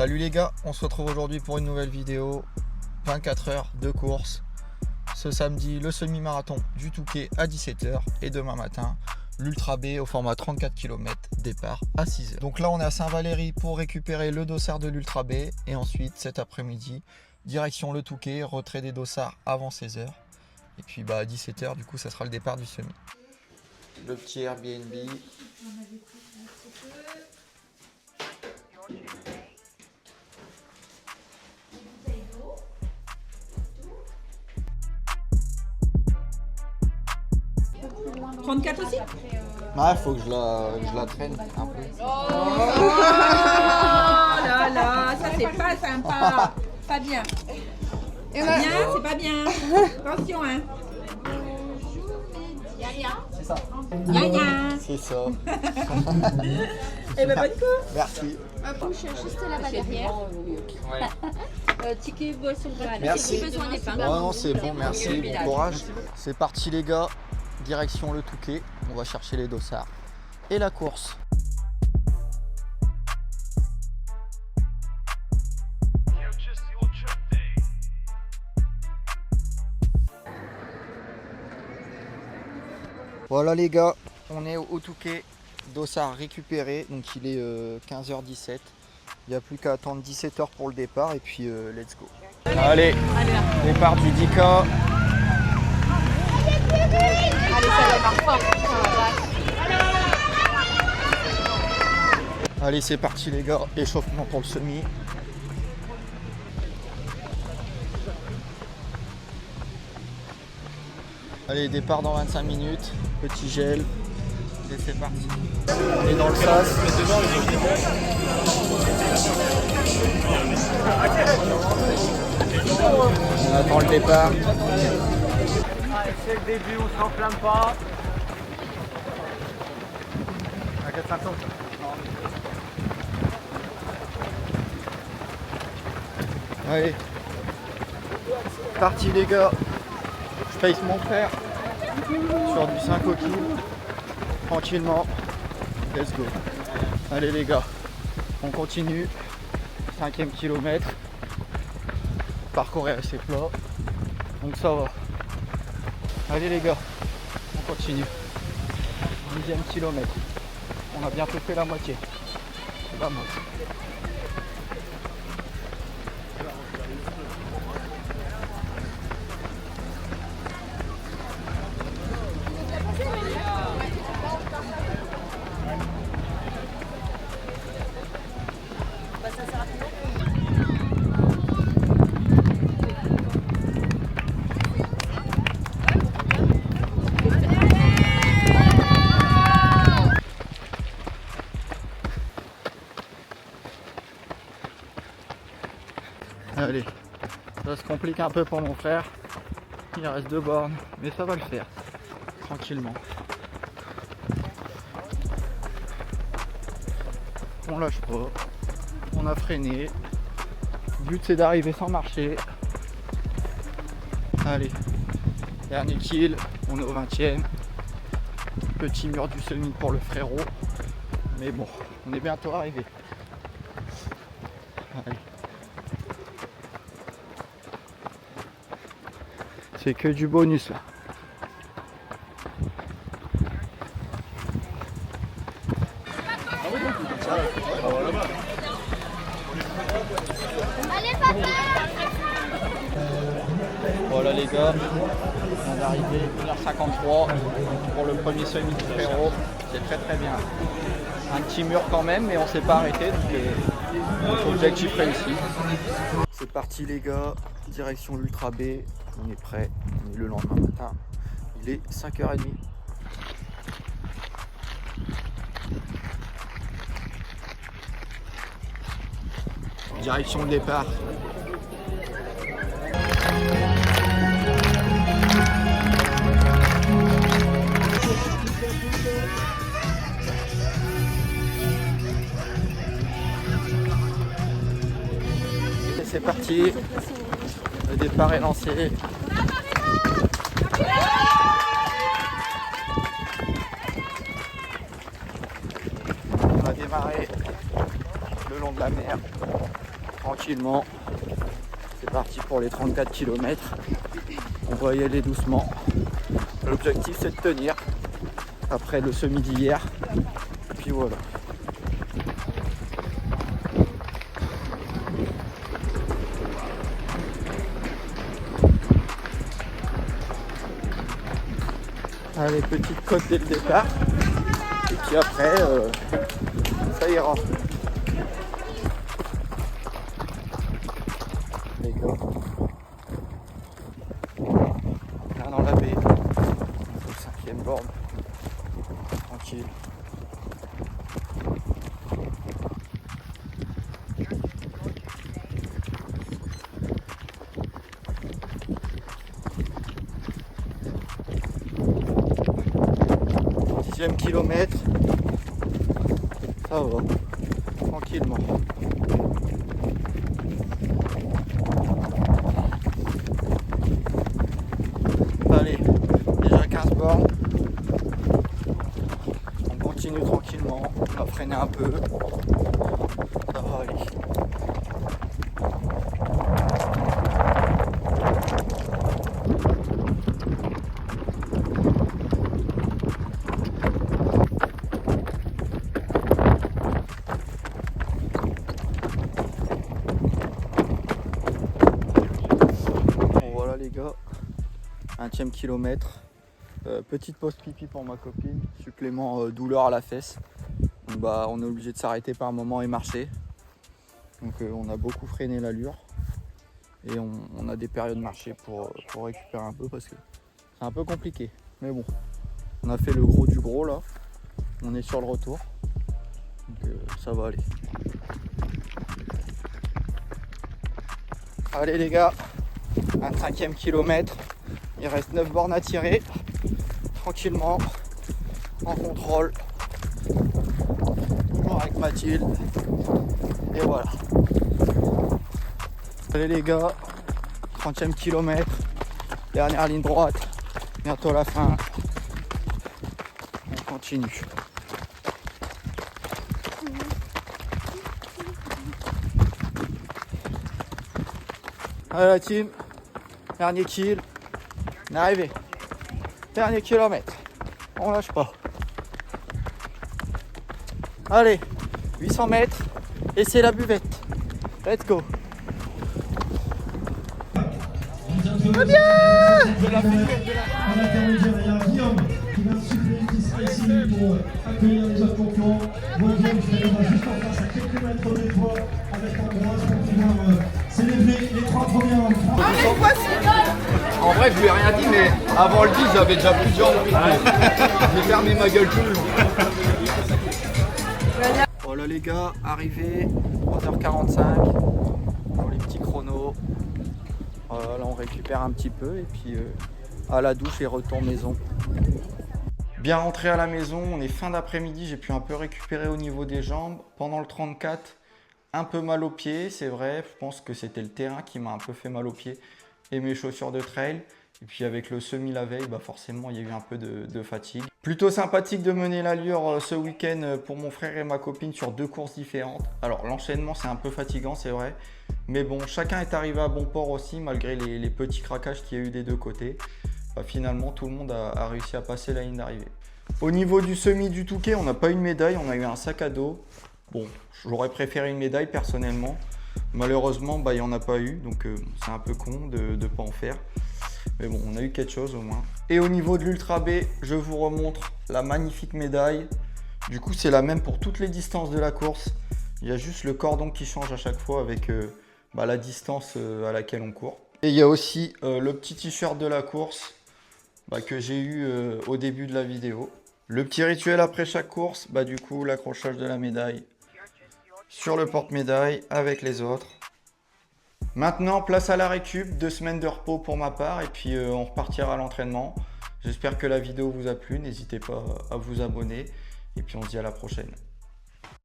Salut les gars, on se retrouve aujourd'hui pour une nouvelle vidéo. 24 heures de course. Ce samedi, le semi-marathon du Touquet à 17 h et demain matin, l'Ultra B au format 34 km, départ à 6 h. Donc là, on est à Saint-Valery pour récupérer le dossard de l'Ultra B et ensuite, cet après-midi, direction le Touquet, retrait des dossards avant 16 h. Et puis à 17 h, du coup, ça sera le départ du semi. Le petit Airbnb. « 34 aussi ?» Ouais, faut que je la traîne un peu. Oh là là, ça c'est pas sympa. Pas bien. Pas bien, c'est pas bien. Attention, hein. C'est ça. Yaya. C'est ça. Eh ben, bonne course. Merci. Bouche juste là-bas derrière. Ticket boisson gratuite. Merci. Si besoin des pains. Non, c'est bon, merci, bon courage. C'est parti les gars, direction le Touquet. On va chercher les dossards et la course. Voilà les gars, on est au Touquet, dossard récupéré, donc il est 15h17. Il n'y a plus qu'à attendre 17 h pour le départ et puis let's go. Allez, départ du 10K. Allez, ça démarre fort. Allez, c'est parti les gars, échauffement pour le semi. Allez, départ dans 25 minutes, petit gel, et c'est parti. On est dans le sas. On attend le départ. C'est le début, on ne s'enflamme pas. À 450. Allez, parti les gars. Je paye mon frère sur du 5 au kilo. Tranquillement. Let's go. Allez les gars, on continue. 5e kilomètre. Parcours est assez plat. Donc ça va. Allez les gars, on continue. 10e kilomètre. On a bientôt fait la moitié. Vamos. Allez, ça se complique un peu pour mon frère. Il reste 2 bornes, mais ça va le faire. Tranquillement. On lâche pas. On a freiné. Le but c'est d'arriver sans marcher. Allez, dernier kill. On est au 20e. Petit mur du semi pour le frérot. Mais bon, on est bientôt arrivé. Allez. C'est que du bonus là. Voilà les gars, on est arrivé 1h53 pour le premier semi du frérot. C'est très très bien. Un petit mur quand même, mais on s'est pas arrêté, donc objectif réussi. C'est parti les gars, direction l'Ultra B. On est prêt, on est le lendemain matin. Il est 5h30. Direction le départ. Et c'est parti. Le départ est lancé. On a démarré le long de la mer. tranquillement. C'est parti pour les 34 km. On va y aller doucement. L'objectif c'est de tenir après le semi d'hier. Et puis voilà. Allez, petite côte dès le départ. Et puis après, ça ira. Les gars. Là dans la baie. Le 5e borne. Tranquille. Kilomètre, ça va, tranquillement. Allez, déjà 15 bornes. On continue tranquillement, on va freiner un peu. Ça va aller. Les gars, 20e kilomètre, petite pause pipi pour ma copine, supplément douleur à la fesse. Donc, bah, on est obligé de s'arrêter par moment et marcher. Donc on a beaucoup freiné l'allure et on a des périodes marché pour récupérer un peu parce que c'est un peu compliqué. Mais bon, on a fait le gros du gros là, on est sur le retour, donc ça va aller. Allez les gars, 25e kilomètre, il reste 9 bornes à tirer, tranquillement, en contrôle, toujours avec Mathilde, et voilà. Allez les gars, 30e kilomètre, dernière ligne droite, bientôt la fin, on continue. Allez la team, dernier kill, on est arrivé, dernier kilomètre, on lâche pas. Allez, 800 mètres et c'est la buvette, let's go. Très bien. En intermédiaire, il y a Guillaume qui va souffler, qui sera ici pour accueillir les autres concurrents. Moi, Guillaume, je vais juste en face à quelques mètres de toi avec Ambroise pour pouvoir célébrer les 3 premières. En vrai, je lui ai rien dit, mais avant le 10, j'avais déjà plus de jambes. J'ai fermé ma gueule tout le long. Voilà les gars, arrivé 3h45 pour les petits chronos. Voilà, là on récupère un petit peu et puis à la douche et retour maison. Bien rentré à la maison, on est fin d'après-midi, j'ai pu un peu récupérer au niveau des jambes. Pendant le 34, un peu mal aux pieds, c'est vrai, je pense que c'était le terrain qui m'a un peu fait mal aux pieds et mes chaussures de trail. Et puis avec le semi la veille, bah forcément il y a eu un peu de fatigue. Plutôt sympathique de mener l'allure ce week-end pour mon frère et ma copine sur 2 courses différentes. Alors l'enchaînement c'est un peu fatigant, c'est vrai. Mais bon, chacun est arrivé à bon port aussi, malgré les petits craquages qu'il y a eu des deux côtés. Bah, finalement, tout le monde a réussi à passer la ligne d'arrivée. Au niveau du semi du Touquet, on n'a pas eu une médaille, on a eu un sac à dos. Bon, j'aurais préféré une médaille personnellement. Malheureusement, bah, il n'y en a pas eu, donc c'est un peu con de ne pas en faire. Mais bon, on a eu quelque chose au moins. Et au niveau de l'Ultra B, je vous remontre la magnifique médaille. Du coup, c'est la même pour toutes les distances de la course. Il y a juste le cordon qui change à chaque fois avec la distance à laquelle on court. Et il y a aussi le petit t-shirt de la course que j'ai eu au début de la vidéo. Le petit rituel après chaque course, du coup, l'accrochage de la médaille sur le porte-médaille avec les autres. Maintenant, place à la récup, 2 semaines de repos pour ma part et puis on repartira à l'entraînement. J'espère que la vidéo vous a plu, n'hésitez pas à vous abonner et puis on se dit à la prochaine.